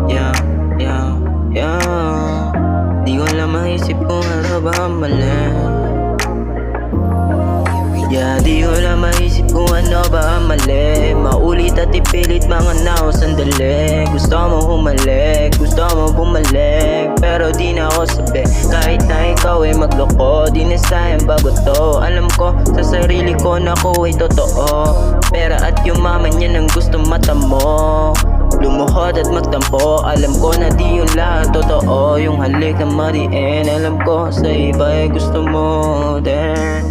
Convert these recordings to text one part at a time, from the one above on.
Yeah, yeah, yeah. Di ko lang maisip kung ano ba ang mali. Yeah, di ko lang maisip kung ano ba ang mali. Maulit at ipilit mga nao sandali. Gusto mo humalik, gusto mo bumalik, pero di na ako sabi. Kahit na ikaw ay magloko, di na sayang bago to. Alam ko sa sarili ko na ako ay totoo. Pera at yumaman yan ang gusto mata mo. Lumuhod at magtampo, alam ko na di yun lahat totoo. Yung halik na mariin, alam ko sa iba ay gusto mo din.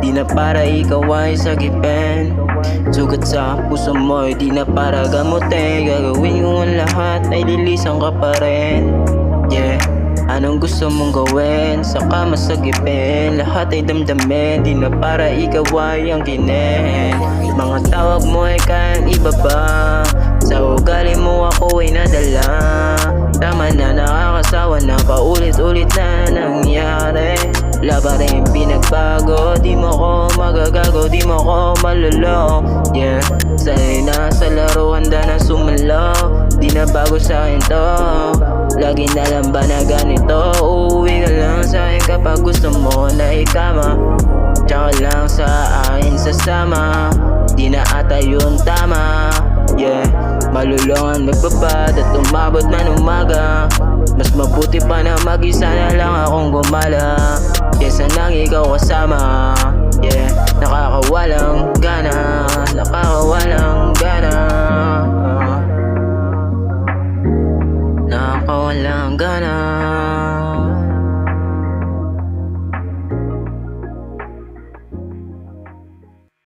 Di na para ikaw ay sagipin, sugat sa puso mo ay di na para gamutin. Gagawin ko ang lahat ay lilisan ka pa rin. Yeah, anong gusto mong gawin? Saka masagipin, lahat ay damdamin. Di na para ikaw ay ang kinin. Mga tawag mo ay kayang ibaba, sa ugali mo ako ay nadala. Tama na, nakakasawa na, paulit-ulit na nangyari. Wala pa rin pinagbago, di mo ko magagago, di mo ko malolo. Yeah, sanay na sa laro, handa na sumalo. Di na bago sa akin to, lagi na lang ba na ganito? Uuwi ka lang sa akin kapag gusto mo na ikama, tsaka lang sa akin sasama. Di na ata yun tama. Yeah, malulungan magbabad at umabot man umaga. Mas mabuti pa na mag-isa na lang akong gumala, kesa nang ikaw kasama. Yeah, nakakawalang gana, nakakawalang gana, nakakawalang gana.